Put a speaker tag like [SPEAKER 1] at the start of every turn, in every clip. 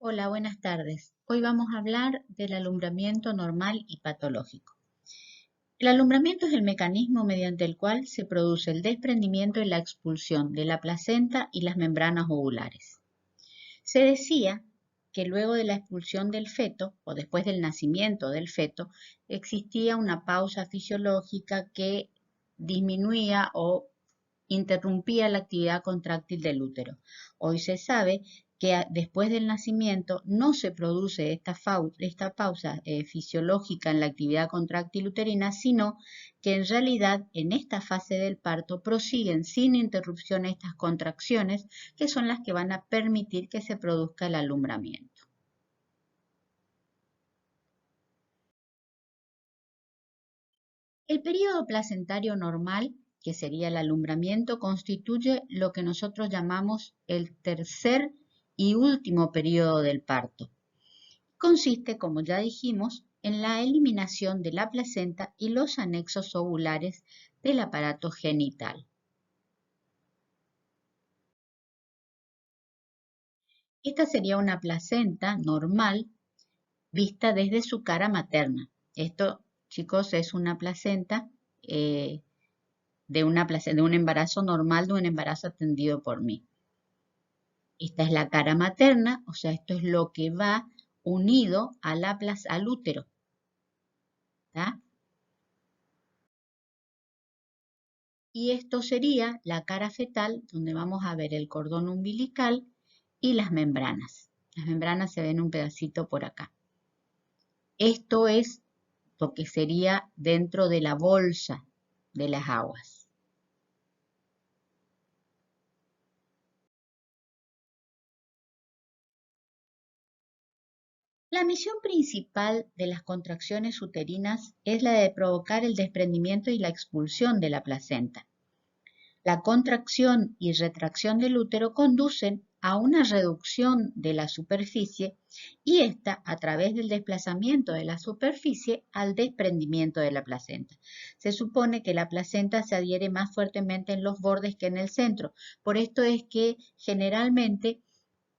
[SPEAKER 1] Hola, buenas tardes. Hoy vamos a hablar del alumbramiento normal y patológico. El alumbramiento es el mecanismo mediante el cual se produce el desprendimiento y la expulsión de la placenta y las membranas ovulares. Se decía que luego de la expulsión del feto o después del nacimiento del feto existía una pausa fisiológica que disminuía o interrumpía la actividad contráctil del útero. Hoy se sabe que después del nacimiento no se produce esta pausa fisiológica en la actividad contráctil uterina, sino que en realidad en esta fase del parto prosiguen sin interrupción estas contracciones que son las que van a permitir que se produzca el alumbramiento. El periodo placentario normal, que sería el alumbramiento, constituye lo que nosotros llamamos el tercer y último periodo del parto. Consiste, como ya dijimos, en la eliminación de la placenta y los anexos ovulares del aparato genital. Esta sería una placenta normal vista desde su cara materna. Esto, chicos, es una placenta de un embarazo normal, de un embarazo atendido por mí. Esta es la cara materna, o sea, esto es lo que va unido a al útero. ¿Tá? Y esto sería la cara fetal, donde vamos a ver el cordón umbilical y las membranas. Las membranas se ven un pedacito por acá. Esto es lo que sería dentro de la bolsa de las aguas. La misión principal de las contracciones uterinas es la de provocar el desprendimiento y la expulsión de la placenta. La contracción y retracción del útero conducen a una reducción de la superficie y esta, a través del desplazamiento de la superficie, al desprendimiento de la placenta. Se supone que la placenta se adhiere más fuertemente en los bordes que en el centro. Por esto es que generalmente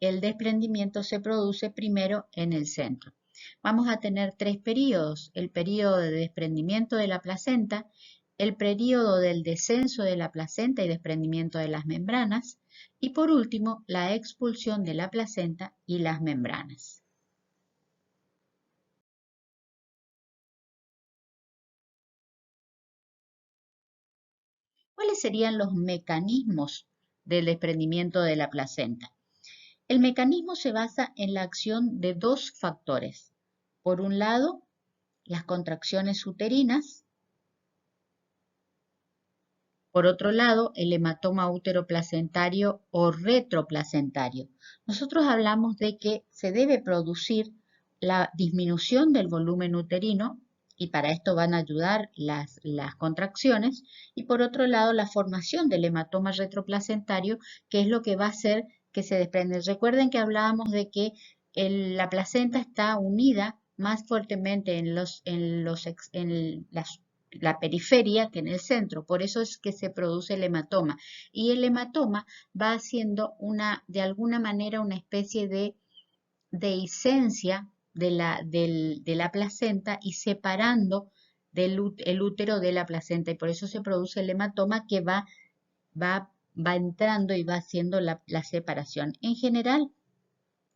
[SPEAKER 1] el desprendimiento se produce primero en el centro. Vamos a tener tres periodos: el periodo de desprendimiento de la placenta, el periodo del descenso de la placenta y desprendimiento de las membranas, y por último, la expulsión de la placenta y las membranas. ¿Cuáles serían los mecanismos del desprendimiento de la placenta? El mecanismo se basa en la acción de dos factores. Por un lado, las contracciones uterinas. Por otro lado, el hematoma útero-placentario o retroplacentario. Nosotros hablamos de que se debe producir la disminución del volumen uterino y para esto van a ayudar las contracciones, y por otro lado la formación del hematoma retroplacentario, que es lo que va a hacer que se desprende. Recuerden que hablábamos de que la placenta está unida más fuertemente en la periferia que en el centro, por eso es que se produce el hematoma. Y el hematoma va haciendo de alguna manera una especie de dehiscencia de la placenta y separando el útero de la placenta, y por eso se produce el hematoma que va entrando y va haciendo la separación. En general,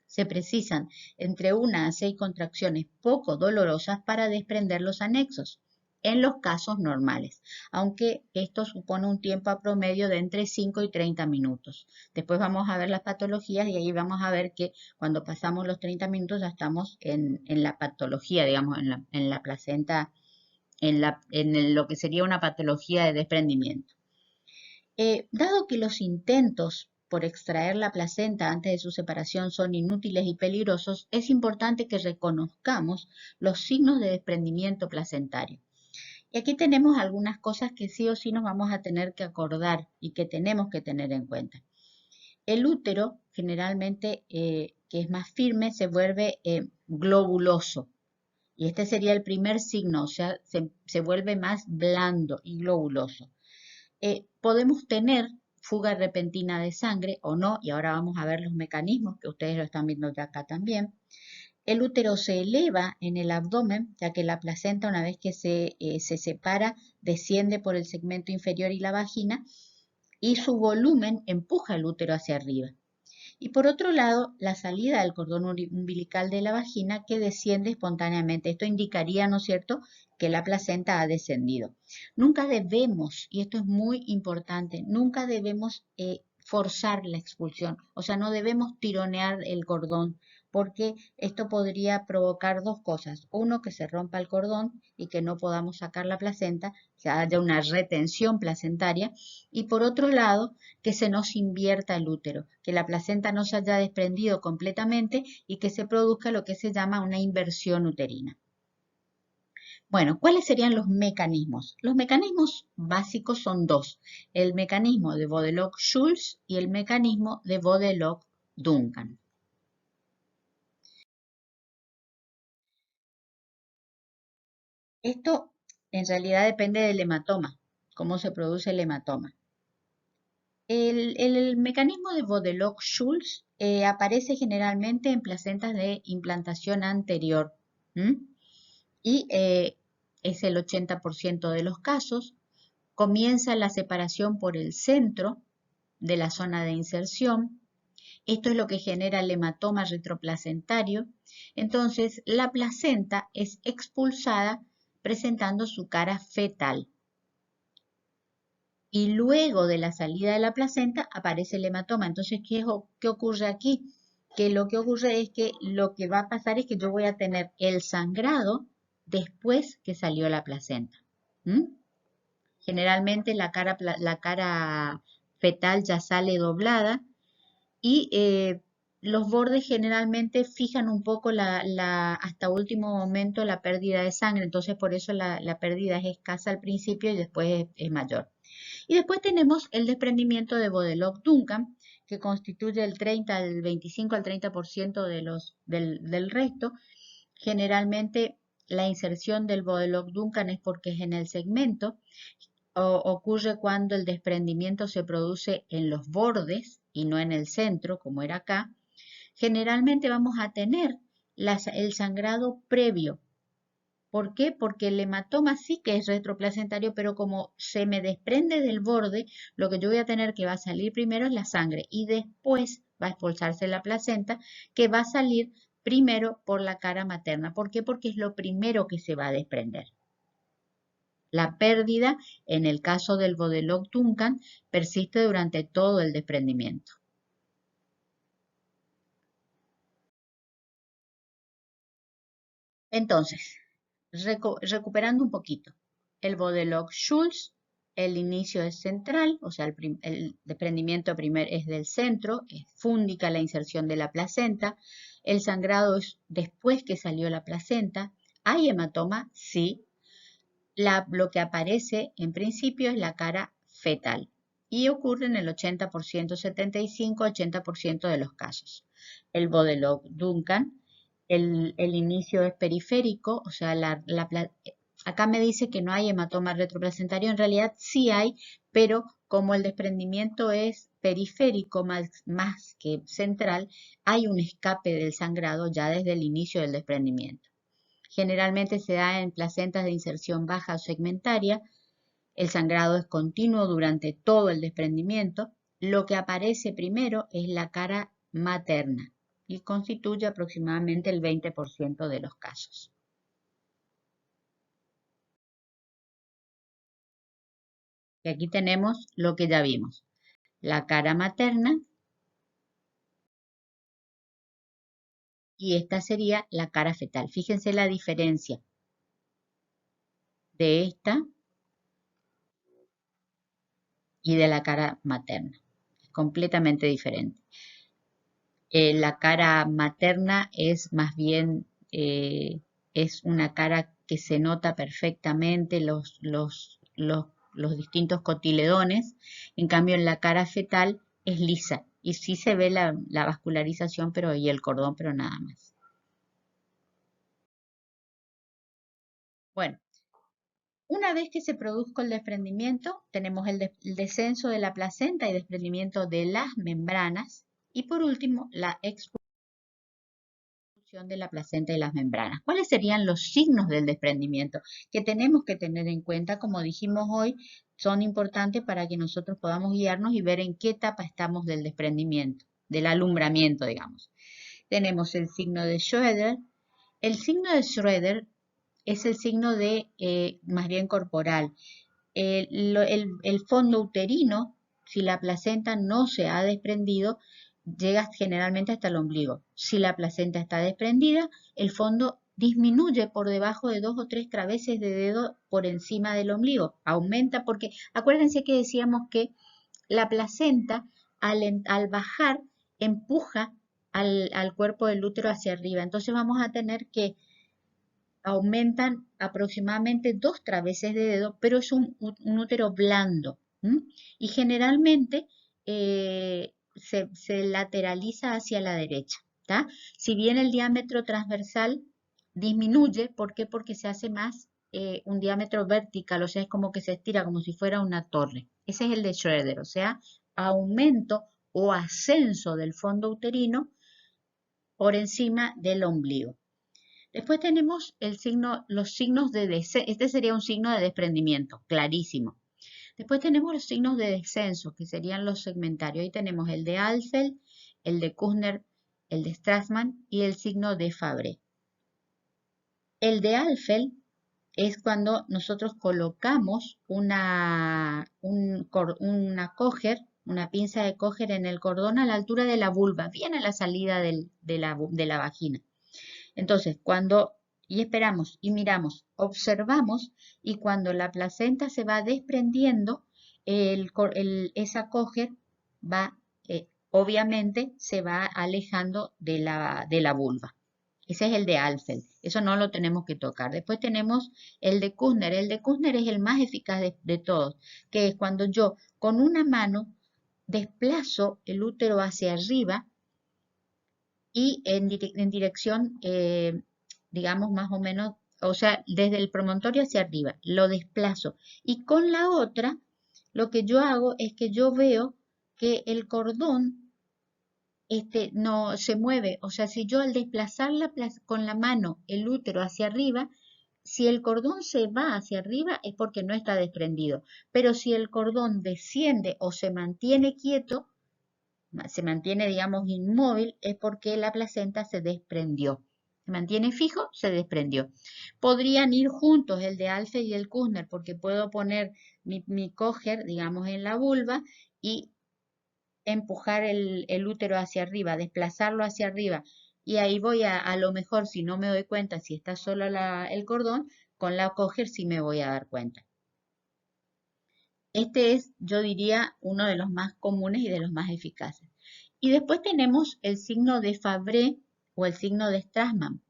[SPEAKER 1] se precisan entre 1 a 6 contracciones poco dolorosas para desprender los anexos, en los casos normales, aunque esto supone un tiempo a promedio de entre 5 y 30 minutos. Después vamos a ver las patologías y ahí vamos a ver que cuando pasamos los 30 minutos ya estamos en la patología, digamos, en la placenta, en lo que sería una patología de desprendimiento. Dado que los intentos por extraer la placenta antes de su separación son inútiles y peligrosos, es importante que reconozcamos los signos de desprendimiento placentario. Y aquí tenemos algunas cosas que sí o sí nos vamos a tener que acordar y que tenemos que tener en cuenta. El útero, generalmente, que es más firme, se vuelve globuloso. Y este sería el primer signo, o sea, se vuelve más blando y globuloso. Podemos tener fuga repentina de sangre o no, y ahora vamos a ver los mecanismos que ustedes lo están viendo ya acá también. El útero se eleva en el abdomen, ya que la placenta, una vez que se separa, desciende por el segmento inferior y la vagina, y su volumen empuja el útero hacia arriba. Y por otro lado, la salida del cordón umbilical de la vagina que desciende espontáneamente. Esto indicaría, ¿no es cierto?, que la placenta ha descendido. Nunca debemos, y esto es muy importante, nunca debemos forzar la expulsión. O sea, no debemos tironear el cordón, porque esto podría provocar dos cosas. Uno, que se rompa el cordón y que no podamos sacar la placenta, que haya una retención placentaria. Y por otro lado, que se nos invierta el útero, que la placenta no se haya desprendido completamente y que se produzca lo que se llama una inversión uterina. Bueno, ¿cuáles serían los mecanismos? Los mecanismos básicos son dos, el mecanismo de Bodelock-Schultz y el mecanismo de Bodelock-Duncan. Esto en realidad depende del hematoma, cómo se produce el hematoma. El mecanismo de Bodelock-Schultz aparece generalmente en placentas de implantación anterior, ¿m? Y es el 80% de los casos. Comienza la separación por el centro de la zona de inserción. Esto es lo que genera el hematoma retroplacentario. Entonces, la placenta es expulsada presentando su cara fetal. Y luego de la salida de la placenta aparece el hematoma. Entonces, ¿qué ocurre aquí? Que lo que ocurre es que lo que va a pasar es que yo voy a tener el sangrado después que salió la placenta. ¿Mm? Generalmente la cara fetal ya sale doblada y los bordes generalmente fijan un poco hasta último momento la pérdida de sangre. Entonces, por eso la pérdida es escasa al principio y después es mayor. Y después tenemos el desprendimiento de Bodelock-Duncan, que constituye el 25 al 30% del resto. Generalmente la inserción del Bodelock-Duncan es porque es en el segmento. Ocurre cuando el desprendimiento se produce en los bordes y no en el centro, como era acá. Generalmente vamos a tener el sangrado previo. ¿Por qué? Porque el hematoma sí que es retroplacentario, pero como se me desprende del borde, lo que yo voy a tener que va a salir primero es la sangre y después va a expulsarse la placenta, que va a salir primero por la cara materna. ¿Por qué? Porque es lo primero que se va a desprender. La pérdida, en el caso del Bodelock-Duncan, persiste durante todo el desprendimiento. Entonces, recuperando un poquito, el Bodelock-Schultz, el inicio es central, o sea, el desprendimiento es del centro, es fúndica la inserción de la placenta, el sangrado es después que salió la placenta, ¿hay hematoma? Sí. Lo que aparece en principio es la cara fetal y ocurre en el 80%, 75-80% de los casos. El Bodelock-Duncan, el inicio es periférico, o sea, acá me dice que no hay hematoma retroplacentario, en realidad sí hay, pero como el desprendimiento es periférico más que central, hay un escape del sangrado ya desde el inicio del desprendimiento. Generalmente se da en placentas de inserción baja o segmentaria. El sangrado es continuo durante todo el desprendimiento. Lo que aparece primero es la cara materna y constituye aproximadamente el 20% de los casos. Y aquí tenemos lo que ya vimos. La cara materna y esta sería la cara fetal. Fíjense la diferencia de esta y de la cara materna. Es completamente diferente. La cara materna es más bien, es una cara que se nota perfectamente los distintos cotiledones. En cambio, en la cara fetal es lisa y sí se ve la vascularización y el cordón, pero nada más. Bueno, Una vez que se produzca el desprendimiento, tenemos el descenso de la placenta y desprendimiento de las membranas. Y por último, la expulsión de la placenta y las membranas. ¿Cuáles serían los signos del desprendimiento que tenemos que tener en cuenta? Como dijimos hoy, son importantes para que nosotros podamos guiarnos y ver en qué etapa estamos del desprendimiento, del alumbramiento, digamos. Tenemos el signo de Schroeder. El signo de Schroeder es el signo de, más bien corporal. El fondo uterino, si la placenta no se ha desprendido, llega generalmente hasta el ombligo. Si la placenta está desprendida, el fondo disminuye por debajo de 2 o 3 traveses de dedo por encima del ombligo. Aumenta porque, acuérdense que decíamos que la placenta al bajar empuja al cuerpo del útero hacia arriba. Entonces vamos a tener que aumentan aproximadamente 2 traveses de dedo, pero es un útero blando. Y generalmente se lateraliza hacia la derecha. ¿tá? Si bien el diámetro transversal disminuye, ¿por qué? Porque se hace más un diámetro vertical, o sea, es como que se estira como si fuera una torre. Ese es el de Schroeder, o sea, aumento o ascenso del fondo uterino por encima del ombligo. Después tenemos los signos de descenso. Este sería un signo de desprendimiento, clarísimo. Después tenemos los signos de descenso, que serían los segmentarios. Ahí tenemos el de Alfeld, el de Kussner, el de Strassman y el signo de Fabry. El de Alfeld es cuando nosotros colocamos una coger, una pinza de coger en el cordón a la altura de la vulva, bien a la salida de la vagina. Entonces, y esperamos y miramos, observamos y cuando la placenta se va desprendiendo, esa coger va, obviamente, se va alejando de la vulva. Ese es el de Alfeld, eso no lo tenemos que tocar. Después tenemos el de Kussner. El de Kussner es el más eficaz de todos, que es cuando yo con una mano desplazo el útero hacia arriba y en dirección, digamos, más o menos, o sea, desde el promontorio hacia arriba, lo desplazo. Y con la otra, lo que yo hago es que yo veo que el cordón no se mueve. O sea, si yo al desplazar con la mano el útero hacia arriba, si el cordón se va hacia arriba es porque no está desprendido. Pero si el cordón desciende o se mantiene quieto, se mantiene, digamos, inmóvil, es porque la placenta se desprendió. Se mantiene fijo, se desprendió. Podrían ir juntos el de Alfeld y el Kussner, porque puedo poner mi coger, digamos, en la vulva y empujar el útero hacia arriba, desplazarlo hacia arriba. Y ahí voy a lo mejor, si no me doy cuenta, si está solo el cordón, con la coger sí me voy a dar cuenta. Este es, yo diría, uno de los más comunes y de los más eficaces. Y después tenemos el signo de Fabry o el signo de Strassman,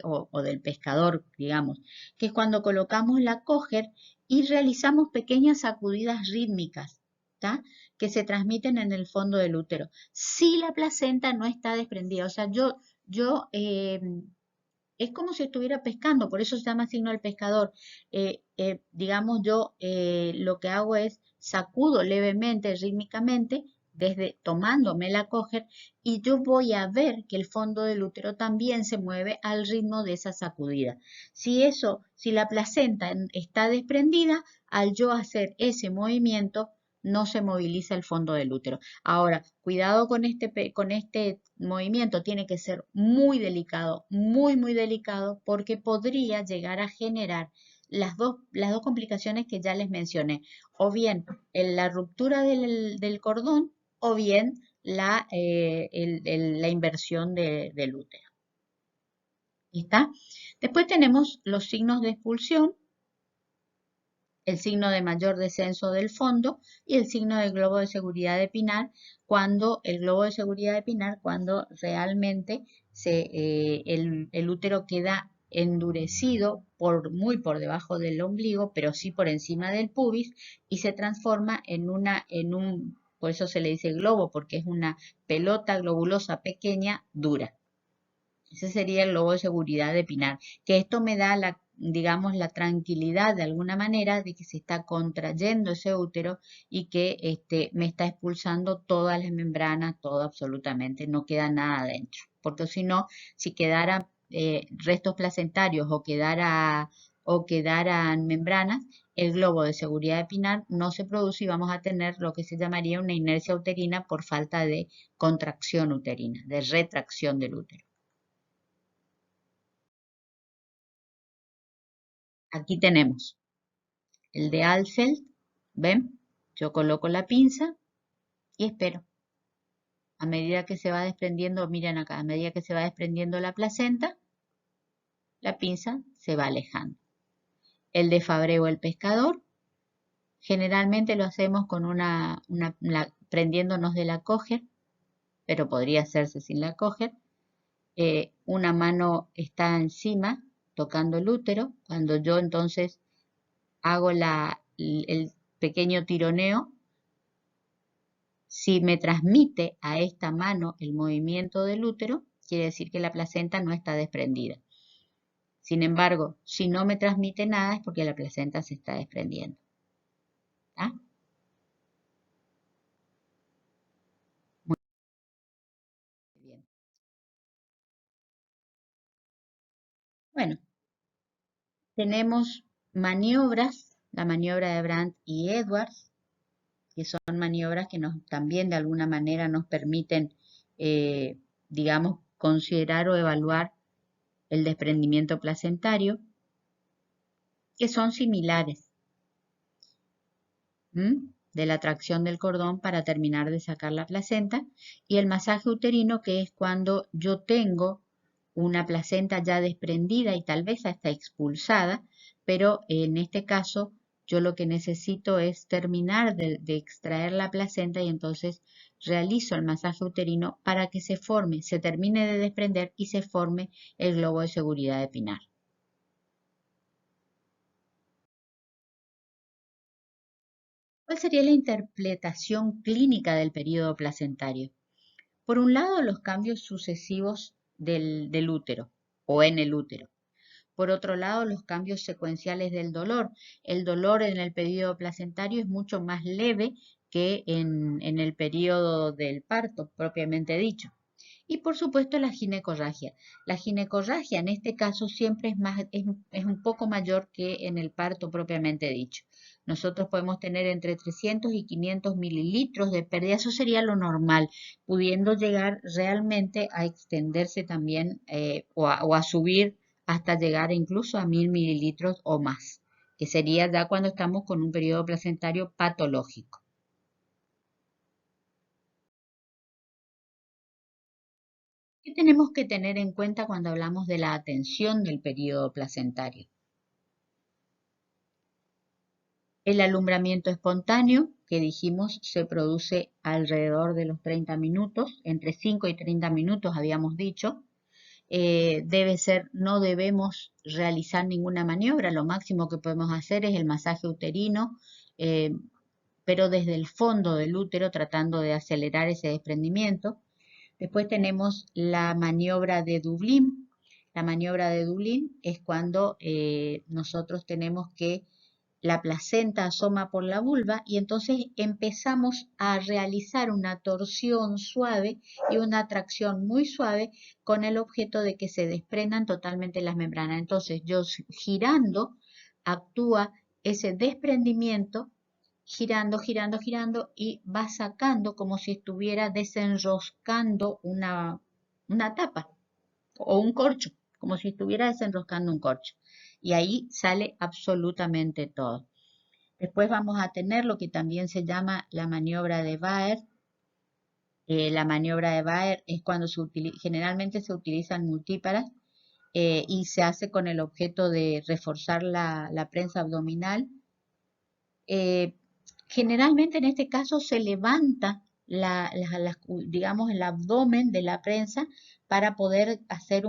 [SPEAKER 1] o del pescador, digamos, que es cuando colocamos la coger y realizamos pequeñas sacudidas rítmicas, ¿tá? Que se transmiten en el fondo del útero. Si la placenta no está desprendida, o sea, es como si estuviera pescando, por eso se llama signo del pescador. Digamos, yo lo que hago es sacudo levemente, rítmicamente, desde tomándome la coger, y yo voy a ver que el fondo del útero también se mueve al ritmo de esa sacudida. Si la placenta está desprendida, al yo hacer ese movimiento, no se moviliza el fondo del útero. Ahora, cuidado con este movimiento, tiene que ser muy delicado, muy, muy delicado, porque podría llegar a generar las dos complicaciones que ya les mencioné, o bien la ruptura del cordón, o bien la inversión del útero. ¿Está? Después tenemos los signos de expulsión, el signo de mayor descenso del fondo y el signo del globo de seguridad de Pinar, cuando el globo de seguridad de Pinar, cuando realmente el útero queda endurecido muy por debajo del ombligo, pero sí por encima del pubis, y se transforma por eso se le dice globo, porque es una pelota globulosa pequeña, dura. Ese sería el globo de seguridad de Pinar, que esto me da digamos, la tranquilidad de alguna manera de que se está contrayendo ese útero y que me está expulsando todas las membranas, todo absolutamente, no queda nada adentro. Porque si no, si quedaran restos placentarios o quedaran membranas, el globo de seguridad de Pinar no se produce y vamos a tener lo que se llamaría una inercia uterina por falta de contracción uterina, de retracción del útero. Aquí tenemos el de Alfeld, ¿ven? Yo coloco la pinza y espero. A medida que se va desprendiendo, miren acá, a medida que se va desprendiendo la placenta, la pinza se va alejando. El de Fabreo el pescador, generalmente lo hacemos con prendiéndonos de la coger, pero podría hacerse sin la coger. Una mano está encima, tocando el útero. Cuando yo entonces hago el pequeño tironeo, si me transmite a esta mano el movimiento del útero, quiere decir que la placenta no está desprendida. Sin embargo, si no me transmite nada es porque la placenta se está desprendiendo. ¿Ah? Muy bien. Bueno, tenemos maniobras, la maniobra de Brandt y Edwards, que son maniobras que también de alguna manera nos permiten, digamos, considerar o evaluar el desprendimiento placentario, que son similares de la tracción del cordón para terminar de sacar la placenta, y el masaje uterino, que es cuando yo tengo una placenta ya desprendida y tal vez hasta expulsada, pero en este caso yo lo que necesito es terminar de extraer la placenta y entonces realizo el masaje uterino para que se forme, se termine de desprender y se forme el globo de seguridad de Pinar. ¿Cuál sería la interpretación clínica del periodo placentario? Por un lado, los cambios sucesivos del útero o en el útero. Por otro lado, los cambios secuenciales del dolor. El dolor en el periodo placentario es mucho más leve que en el periodo del parto, propiamente dicho. Y por supuesto la ginecorragia. La ginecorragia en este caso siempre es un poco mayor que en el parto propiamente dicho. Nosotros podemos tener entre 300 y 500 mililitros de pérdida, eso sería lo normal, pudiendo llegar realmente a extenderse también o a subir hasta llegar incluso a 1000 mililitros o más, que sería ya cuando estamos con un periodo placentario patológico. ¿Qué tenemos que tener en cuenta cuando hablamos de la atención del periodo placentario? El alumbramiento espontáneo, que dijimos, se produce alrededor de los 30 minutos, entre 5 y 30 minutos habíamos dicho. No debemos realizar ninguna maniobra, lo máximo que podemos hacer es el masaje uterino, pero desde el fondo del útero tratando de acelerar ese desprendimiento. Después tenemos la maniobra de Dublín. La maniobra de Dublín es cuando nosotros tenemos que la placenta asoma por la vulva y entonces empezamos a realizar una torsión suave y una tracción muy suave con el objeto de que se desprendan totalmente las membranas. Entonces yo girando actúa ese desprendimiento, girando, girando, girando y va sacando como si estuviera desenroscando una tapa o un corcho, como si estuviera desenroscando un corcho. Y ahí sale absolutamente todo. Después vamos a tener lo que también se llama la maniobra de Baer. La maniobra de Baer es cuando generalmente se utilizan multíparas y se hace con el objeto de reforzar la prensa abdominal. Generalmente en este caso se levanta digamos, el abdomen de la prensa para poder hacer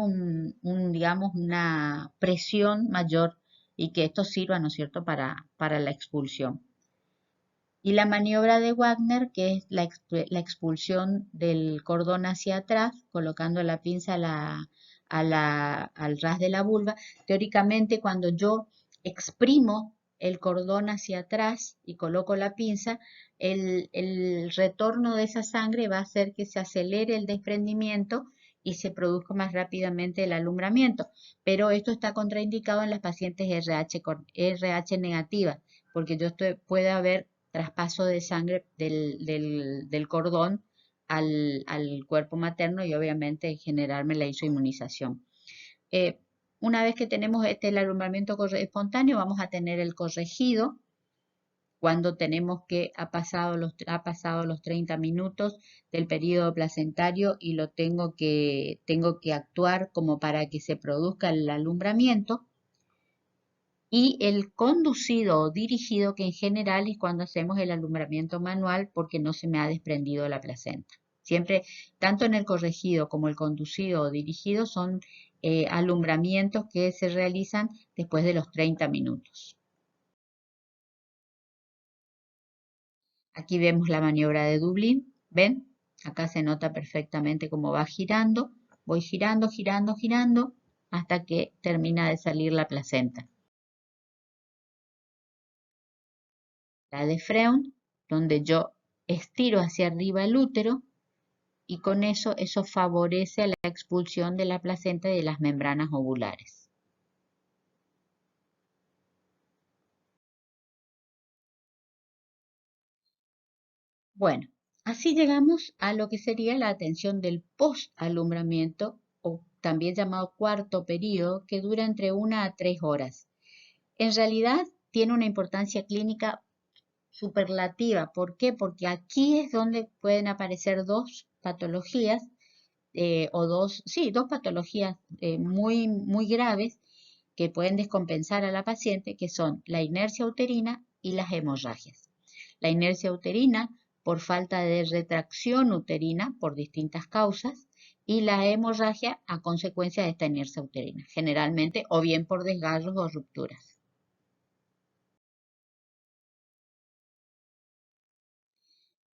[SPEAKER 1] digamos, una presión mayor y que esto sirva, ¿no es cierto?, para la expulsión. Y la maniobra de Wagner, que es la expulsión del cordón hacia atrás, colocando la pinza al ras de la vulva. Teóricamente, cuando yo exprimo el cordón hacia atrás y coloco la pinza, el retorno de esa sangre va a hacer que se acelere el desprendimiento y se produzca más rápidamente el alumbramiento. Pero esto está contraindicado en las pacientes RH negativas, porque puede haber traspaso de sangre del cordón al cuerpo materno y obviamente generarme la isoinmunización. Una vez que tenemos el alumbramiento espontáneo, vamos a tener el corregido, cuando tenemos que ha pasado los 30 minutos del periodo placentario y tengo que actuar como para que se produzca el alumbramiento. Y el conducido o dirigido, que en general es cuando hacemos el alumbramiento manual porque no se me ha desprendido la placenta. Siempre, tanto en el corregido como el conducido o dirigido, son alumbramientos que se realizan después de los 30 minutos. Aquí vemos la maniobra de Dublín. ¿Ven? Acá se nota perfectamente cómo va girando. Voy girando, girando, girando hasta que termina de salir la placenta. La de Freund, donde yo estiro hacia arriba el útero y con eso favorece a la expulsión de la placenta y de las membranas ovulares. Bueno, así llegamos a lo que sería la atención del post-alumbramiento, o también llamado cuarto periodo, que dura entre 1 a 3 horas. En realidad tiene una importancia clínica superlativa. ¿Por qué? Porque aquí es donde pueden aparecer dos patologías, dos patologías muy, muy graves que pueden descompensar a la paciente, que son la inercia uterina y las hemorragias. La inercia uterina por falta de retracción uterina por distintas causas, y la hemorragia a consecuencia de esta inercia uterina, generalmente o bien por desgarros o rupturas.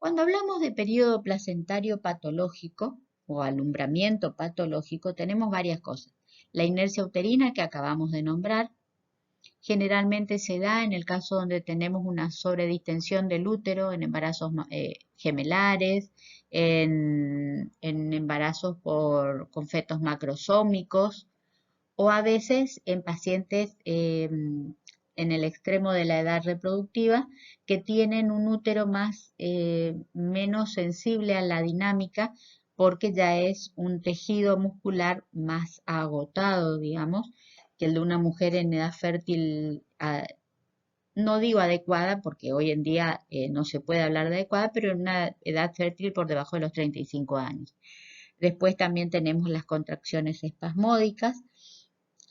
[SPEAKER 1] Cuando hablamos de periodo placentario patológico o alumbramiento patológico, tenemos varias cosas. La inercia uterina que acabamos de nombrar, generalmente se da en el caso donde tenemos una sobredistensión del útero, en embarazos gemelares, en embarazos con fetos macrosómicos, o a veces en pacientes en el extremo de la edad reproductiva que tienen un útero menos sensible a la dinámica, porque ya es un tejido muscular más agotado, digamos, que el de una mujer en edad fértil, no digo adecuada, porque hoy en día no se puede hablar de adecuada, pero en una edad fértil por debajo de los 35 años. Después también tenemos las contracciones espasmódicas.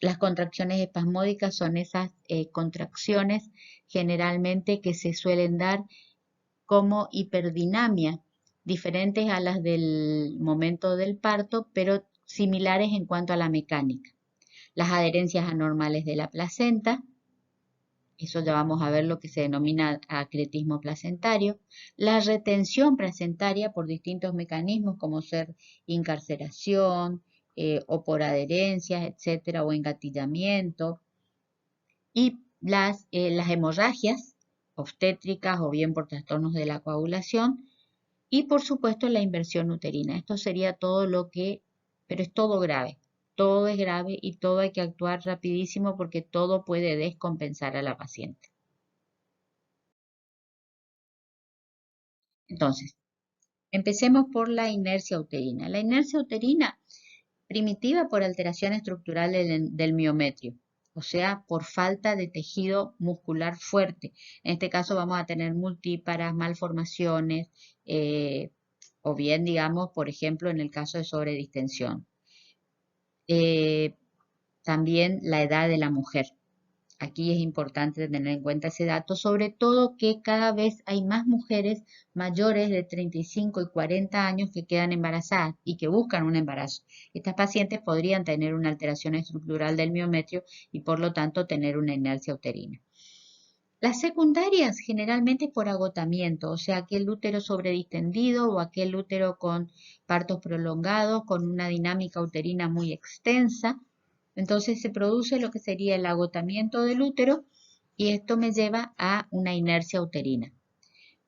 [SPEAKER 1] Las contracciones espasmódicas son esas contracciones generalmente que se suelen dar como hiperdinamia, diferentes a las del momento del parto, pero similares en cuanto a la mecánica. Las adherencias anormales de la placenta, eso ya vamos a ver lo que se denomina acretismo placentario. La retención placentaria por distintos mecanismos como ser incarceración o por adherencias, etcétera, o engatillamiento. Y las hemorragias obstétricas o bien por trastornos de la coagulación. Y por supuesto la inversión uterina. Esto sería todo pero es todo grave. Todo es grave y todo hay que actuar rapidísimo porque todo puede descompensar a la paciente. Entonces, empecemos por la inercia uterina. La inercia uterina, primitiva por alteración estructural del miometrio, o sea, por falta de tejido muscular fuerte. En este caso vamos a tener multíparas, malformaciones, o bien, digamos, por ejemplo, en el caso de sobredistensión. También la edad de la mujer. Aquí es importante tener en cuenta ese dato, sobre todo que cada vez hay más mujeres mayores de 35 y 40 años que quedan embarazadas y que buscan un embarazo. Estas pacientes podrían tener una alteración estructural del miometrio y por lo tanto tener una inercia uterina. Las secundarias generalmente es por agotamiento, o sea, aquel útero sobredistendido o aquel útero con partos prolongados, con una dinámica uterina muy extensa. Entonces se produce lo que sería el agotamiento del útero y esto me lleva a una inercia uterina.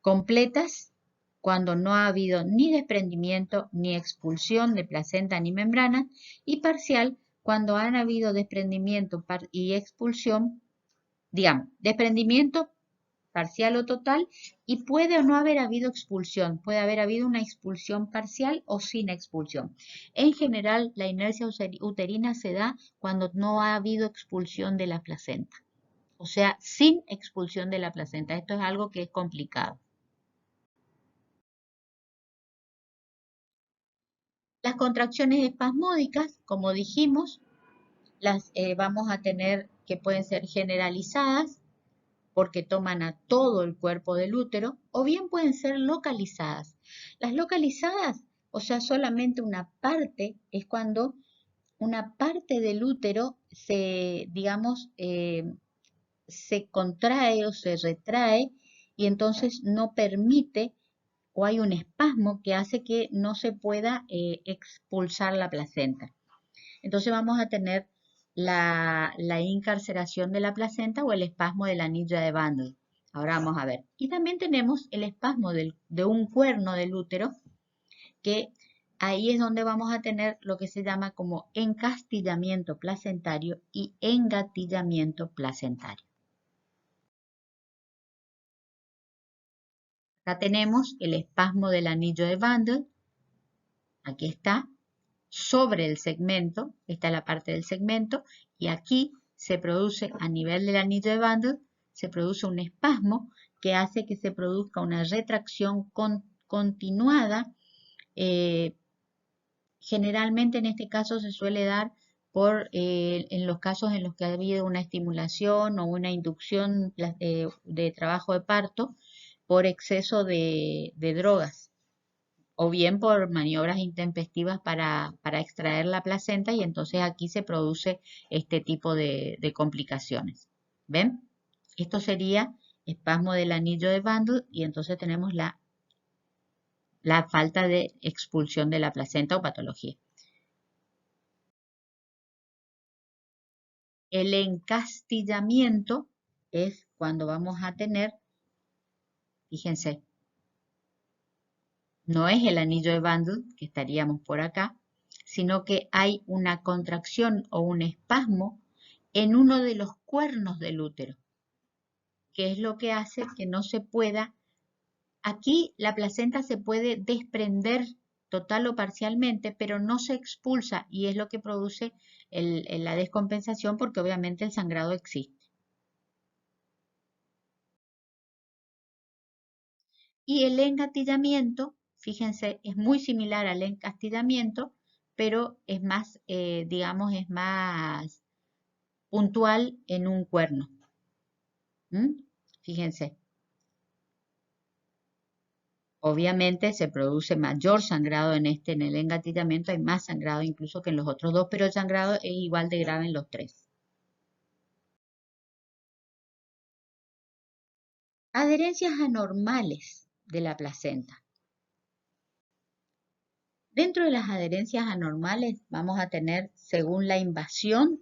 [SPEAKER 1] Completas cuando no ha habido ni desprendimiento ni expulsión de placenta ni membrana, y parcial cuando han habido desprendimiento y expulsión, digamos, desprendimiento parcial o total, y puede o no haber habido expulsión, puede haber habido una expulsión parcial o sin expulsión. En general, la inercia uterina se da cuando no ha habido expulsión de la placenta, o sea, sin expulsión de la placenta. Esto es algo que es complicado. Las contracciones espasmódicas, como dijimos, las vamos a tener que pueden ser generalizadas porque toman a todo el cuerpo del útero, o bien pueden ser localizadas. Las localizadas, o sea, solamente una parte, es cuando una parte del útero se, digamos, se contrae o se retrae y entonces no permite o hay un espasmo que hace que no se pueda expulsar la placenta. Entonces vamos a tener la incarceración de la placenta o el espasmo de la anilla de Bandel. Ahora vamos a ver. Y también tenemos el espasmo de un cuerno del útero, que ahí es donde vamos a tener lo que se llama como encastillamiento placentario y engatillamiento placentario. Acá tenemos el espasmo del anillo de Bandel. Aquí está, sobre el segmento, esta es la parte del segmento, y aquí se produce a nivel del anillo de Bandel, se produce un espasmo que hace que se produzca una retracción continuada. Generalmente en este caso se suele dar en los casos en los que ha habido una estimulación o una inducción de trabajo de parto por exceso de drogas, o bien por maniobras intempestivas para extraer la placenta, y entonces aquí se produce este tipo de complicaciones. ¿Ven? Esto sería espasmo del anillo de Bandel y entonces tenemos la falta de expulsión de la placenta o patología. El encastillamiento es cuando vamos a tener, fíjense, no es el anillo de Bandel, que estaríamos por acá, sino que hay una contracción o un espasmo en uno de los cuernos del útero, que es lo que hace que no se pueda, aquí la placenta se puede desprender total o parcialmente, pero no se expulsa y es lo que produce la descompensación porque obviamente el sangrado existe. Y el engatillamiento, fíjense, es muy similar al encastillamiento, pero es más, digamos, es más puntual en un cuerno. Fíjense, obviamente se produce mayor sangrado en en el engatillamiento, hay más sangrado incluso que en los otros dos, pero el sangrado es igual de grave en los tres. Adherencias anormales de la placenta. Dentro de las adherencias anormales vamos a tener, según la invasión,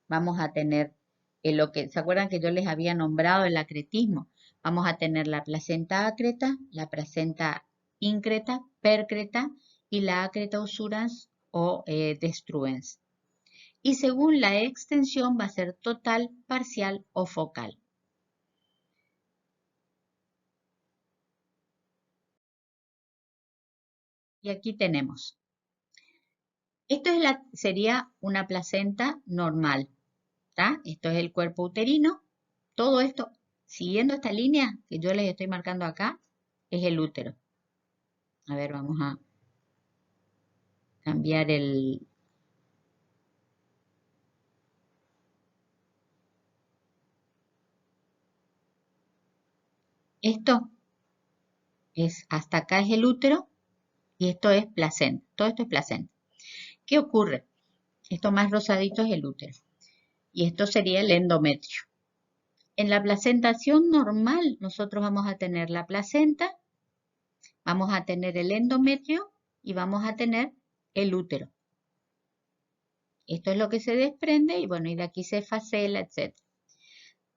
[SPEAKER 1] vamos a tener lo que, ¿se acuerdan que yo les había nombrado el acretismo? Vamos a tener la placenta acreta, la placenta increta, percreta y la acreta usurans o destruens. Y según la extensión va a ser total, parcial o focal. Y aquí tenemos. Esto sería una placenta normal. Esto es el cuerpo uterino. Todo esto, siguiendo esta línea que yo les estoy marcando acá, es el útero. A ver, vamos a cambiar el... Esto es, hasta acá es el útero y esto es placenta. Todo esto es placenta. ¿Qué ocurre? Esto más rosadito es el útero. Y esto sería el endometrio. En la placentación normal, nosotros vamos a tener la placenta, vamos a tener el endometrio y vamos a tener el útero. Esto es lo que se desprende y bueno, y de aquí se facela, etc.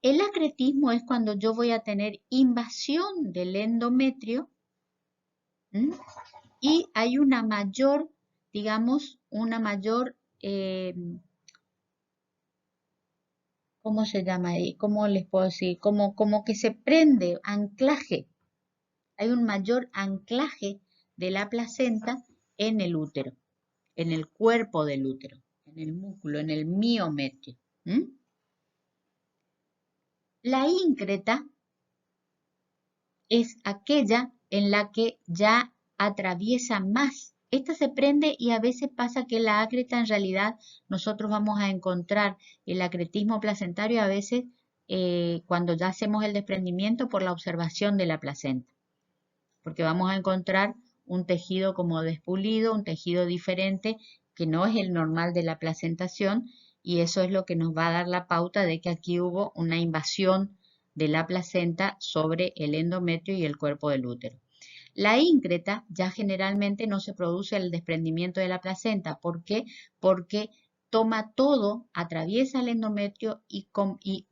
[SPEAKER 1] El acretismo es cuando yo voy a tener invasión del endometrio, ¿m? Y hay una mayor, digamos, una mayor, ¿cómo se llama ahí? ¿Cómo les puedo decir? Como que se prende, anclaje. Hay un mayor anclaje de la placenta en el útero, en el cuerpo del útero, en el músculo, en el miometrio. ¿M? La íncreta es aquella en la que ya atraviesa más. Esta se prende y a veces pasa que la ácreta en realidad nosotros vamos a encontrar el acretismo placentario a veces cuando ya hacemos el desprendimiento por la observación de la placenta, porque vamos a encontrar un tejido como despulido, un tejido diferente que no es el normal de la placentación y eso es lo que nos va a dar la pauta de que aquí hubo una invasión de la placenta sobre el endometrio y el cuerpo del útero. La íncreta ya generalmente no se produce el desprendimiento de la placenta. ¿Por qué? Porque toma todo, atraviesa el endometrio y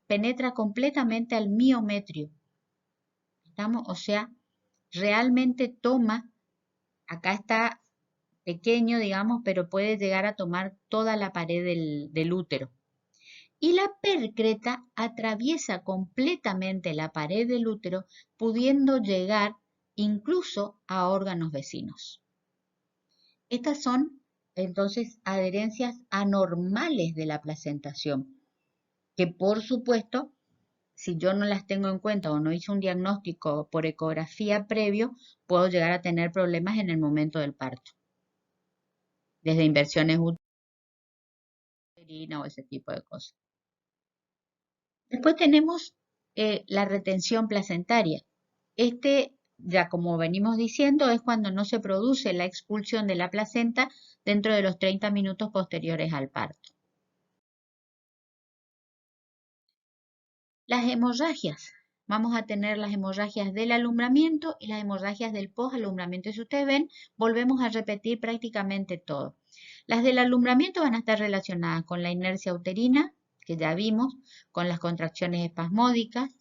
[SPEAKER 1] penetra completamente al miometrio. ¿Estamos? O sea, realmente toma, acá está pequeño, digamos, pero puede llegar a tomar toda la pared del útero. Y la percreta atraviesa completamente la pared del útero, pudiendo llegar incluso a órganos vecinos. Estas son entonces adherencias anormales de la placentación, que por supuesto, si yo no las tengo en cuenta o no hice un diagnóstico por ecografía previo, puedo llegar a tener problemas en el momento del parto, desde inversiones uterinas o ese tipo de cosas. Después tenemos la retención placentaria. Ya como venimos diciendo, es cuando no se produce la expulsión de la placenta dentro de los 30 minutos posteriores al parto. Las hemorragias. Vamos a tener las hemorragias del alumbramiento y las hemorragias del posalumbramiento. Y si ustedes ven, volvemos a repetir prácticamente todo. Las del alumbramiento van a estar relacionadas con la inercia uterina, que ya vimos, con las contracciones espasmódicas,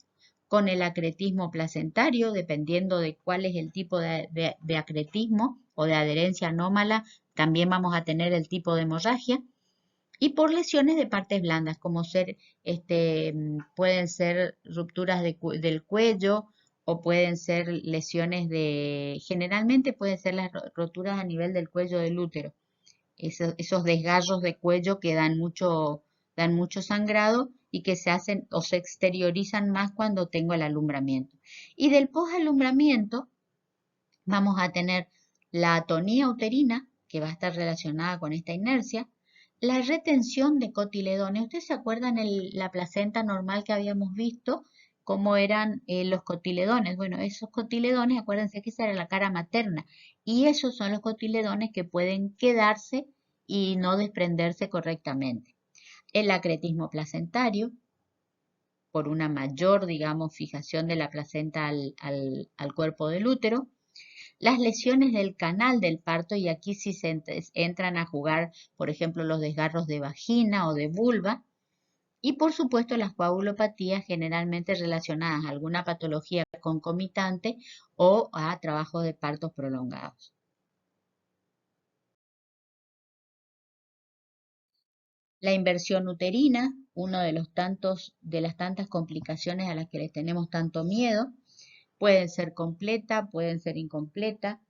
[SPEAKER 1] con el acretismo placentario, dependiendo de cuál es el tipo de acretismo o de adherencia anómala, también vamos a tener el tipo de hemorragia. Y por lesiones de partes blandas, como pueden ser rupturas del cuello o pueden ser lesiones generalmente pueden ser las roturas a nivel del cuello del útero. Esos desgarros de cuello que dan mucho sangrado y que se hacen o se exteriorizan más cuando tengo el alumbramiento. Y del posalumbramiento vamos a tener la atonía uterina, que va a estar relacionada con esta inercia, la retención de cotiledones. ¿Ustedes se acuerdan la placenta normal que habíamos visto? ¿Cómo eran los cotiledones? Bueno, esos cotiledones, acuérdense que esa era la cara materna. Y esos son los cotiledones que pueden quedarse y no desprenderse correctamente. El acretismo placentario, por una mayor, digamos, fijación de la placenta al cuerpo del útero. Las lesiones del canal del parto, y aquí sí entran a jugar, por ejemplo, los desgarros de vagina o de vulva, y por supuesto las coagulopatías generalmente relacionadas a alguna patología concomitante o a trabajos de partos prolongados. La inversión uterina, uno de las tantas complicaciones a las que les tenemos tanto miedo, pueden ser completa, pueden ser incompleta,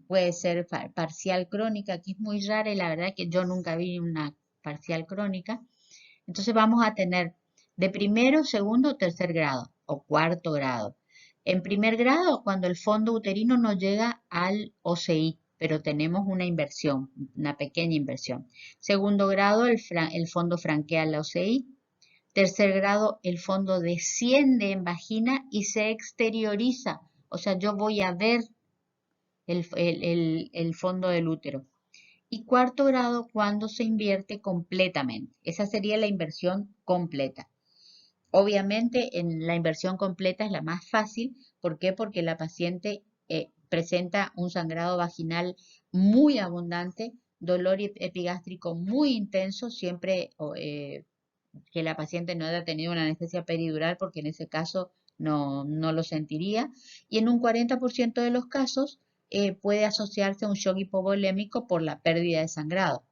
[SPEAKER 1] puede ser parcial crónica, que es muy rara y la verdad que yo nunca vi una parcial crónica. Entonces vamos a tener de primero, segundo o tercer grado o cuarto grado. En primer grado, cuando el fondo uterino no llega al OCI, pero tenemos una inversión, una pequeña inversión. Segundo grado, el fondo franquea la OCI. Tercer grado, el fondo desciende en vagina y se exterioriza. O sea, yo voy a ver el fondo del útero. Y cuarto grado cuando se invierte completamente. Esa sería la inversión completa. Obviamente, en la inversión completa es la más fácil. ¿Por qué? Porque la paciente presenta un sangrado vaginal muy abundante, dolor epigástrico muy intenso, siempre que la paciente no haya tenido una anestesia peridural, porque en ese caso no lo sentiría. Y en un 40% de los casos puede asociarse a un shock hipovolémico por la pérdida de sangrado.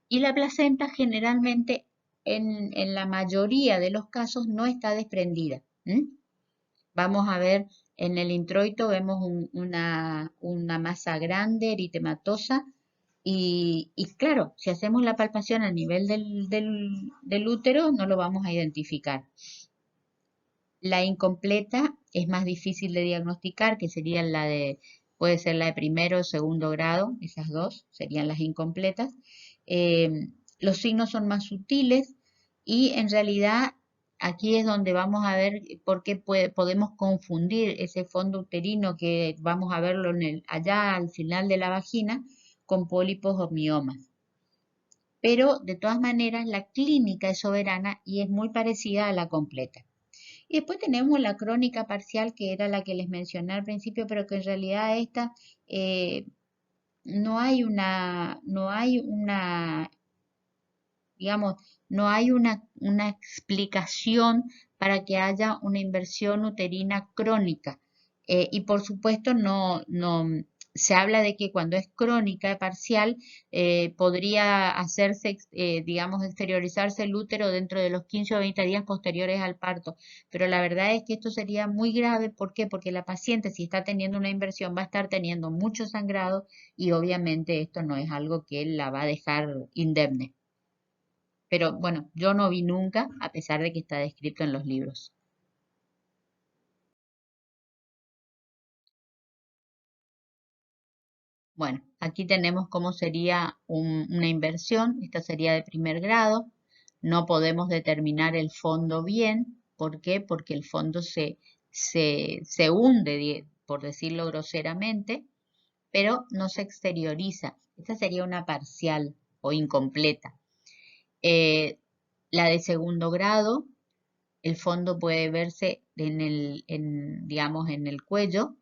[SPEAKER 1] Y la placenta generalmente, en la mayoría de los casos, no está desprendida. Vamos a ver, en el introito vemos una masa grande, eritematosa, y claro, si hacemos la palpación a nivel del útero, no lo vamos a identificar. La incompleta es más difícil de diagnosticar, que sería puede ser la de primero o segundo grado, esas dos serían las incompletas. Los signos son más sutiles y en realidad aquí es donde vamos a ver por qué podemos confundir ese fondo uterino que vamos a verlo allá al final de la vagina con pólipos o miomas. Pero de todas maneras la clínica es soberana y es muy parecida a la completa. Y después tenemos la crónica parcial, que era la que les mencioné al principio, pero que en realidad esta eh, no hay una, digamos, no hay una explicación para que haya una inversión uterina crónica. Y por supuesto no se habla de que cuando es crónica parcial podría hacerse, digamos, exteriorizarse el útero dentro de los 15 o 20 días posteriores al parto. Pero la verdad es que esto sería muy grave. ¿Por qué? Porque la paciente, si está teniendo una inversión, va a estar teniendo mucho sangrado y obviamente esto no es algo que la va a dejar indemne. Pero bueno, yo no vi nunca, a pesar de que está descrito en los libros. Bueno, aquí tenemos cómo sería una inversión. Esta sería de primer grado. No podemos determinar el fondo bien. ¿Por qué? Porque el fondo se hunde, por decirlo groseramente, pero no se exterioriza. Esta sería una parcial o incompleta. Eh, la de segundo grado, el fondo puede verse digamos, en el cuello.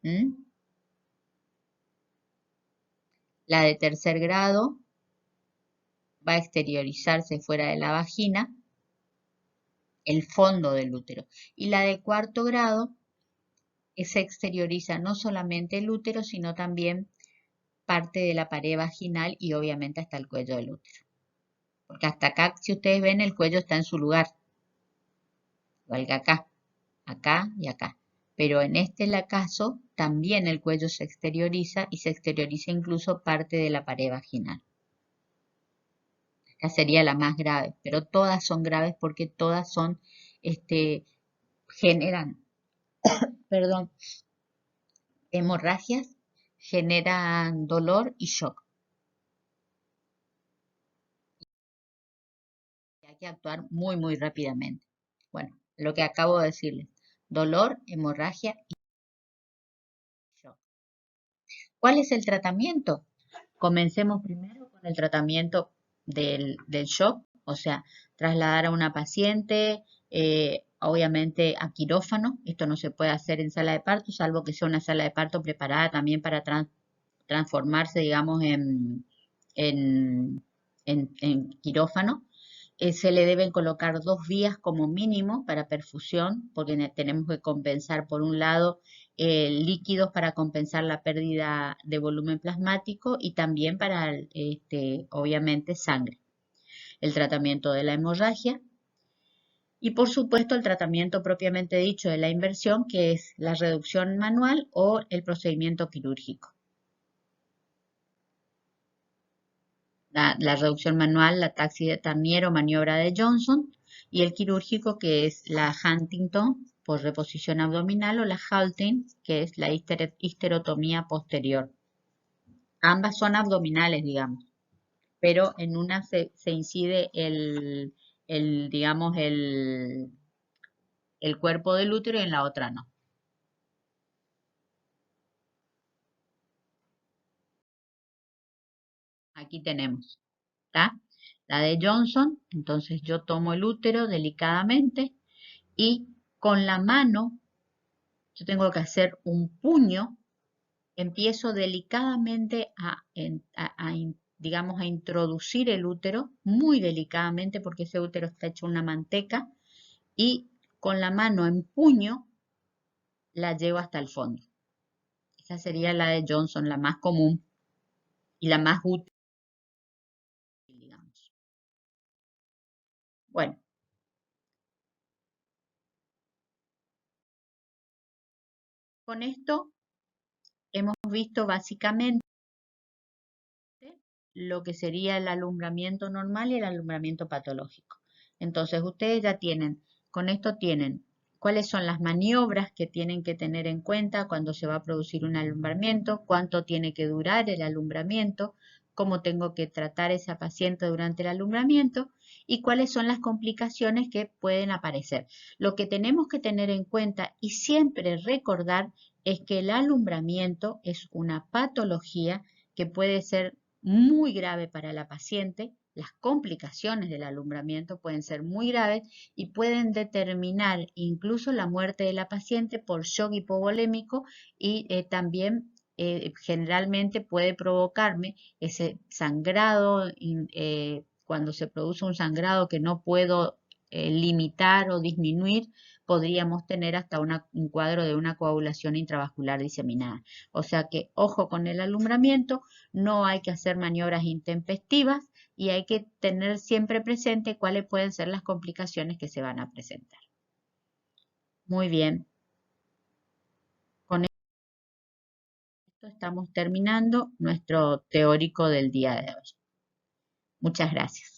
[SPEAKER 1] ¿m? La de tercer grado va a exteriorizarse fuera de la vagina, el fondo del útero. Y la de cuarto grado se exterioriza no solamente el útero, sino también parte de la pared vaginal y obviamente hasta el cuello del útero. Porque hasta acá, si ustedes ven, el cuello está en su lugar, igual que acá y acá. Pero en este caso, también el cuello se exterioriza y se exterioriza incluso parte de la pared vaginal. Esta sería la más grave, pero todas son graves porque todas generan, perdón, hemorragias, generan dolor y shock. Y hay que actuar muy, muy rápidamente. Bueno, lo que acabo de decirles, dolor, hemorragia y shock. ¿Cuál es el tratamiento? Comencemos primero con el tratamiento del shock, o sea, trasladar a una paciente, obviamente a quirófano. Esto no se puede hacer en sala de parto, salvo que sea una sala de parto preparada también para transformarse, digamos, en, en quirófano. Se le deben colocar 2 vías como mínimo para perfusión, porque tenemos que compensar, por un lado, líquidos para compensar la pérdida de volumen plasmático y también para, obviamente, sangre. El tratamiento de la hemorragia y, por supuesto, el tratamiento propiamente dicho de la inversión, que es la reducción manual o el procedimiento quirúrgico. La reducción manual, la taxi de Tarnier o maniobra de Johnson, y el quirúrgico, que es la Huntington por reposición abdominal, o la Halting, que es la histerotomía posterior. Ambas son abdominales, digamos, pero en una se incide digamos, el cuerpo del útero y en la otra no. Aquí tenemos, ¿está? La de Johnson, entonces yo tomo el útero delicadamente y con la mano, yo tengo que hacer un puño, empiezo delicadamente digamos, a introducir el útero, muy delicadamente porque ese útero está hecho una manteca, y con la mano en puño la llevo hasta el fondo. Esa sería la de Johnson, la más común y la más útil, digamos. Bueno, con esto hemos visto básicamente lo que sería el alumbramiento normal y el alumbramiento patológico. Entonces, ustedes ya tienen, con esto tienen cuáles son las maniobras que tienen que tener en cuenta cuando se va a producir un alumbramiento, cuánto tiene que durar el alumbramiento, cómo tengo que tratar a esa paciente durante el alumbramiento y cuáles son las complicaciones que pueden aparecer. Lo que tenemos que tener en cuenta y siempre recordar es que el alumbramiento es una patología que puede ser muy grave para la paciente. Las complicaciones del alumbramiento pueden ser muy graves y pueden determinar incluso la muerte de la paciente por shock hipovolémico y también generalmente puede provocarme ese sangrado, cuando se produce un sangrado que no puedo limitar o disminuir, podríamos tener hasta un cuadro de una coagulación intravascular diseminada. O sea que ojo con el alumbramiento, no hay que hacer maniobras intempestivas y hay que tener siempre presente cuáles pueden ser las complicaciones que se van a presentar. Muy bien, con esto estamos terminando nuestro teórico del día de hoy. Muchas gracias.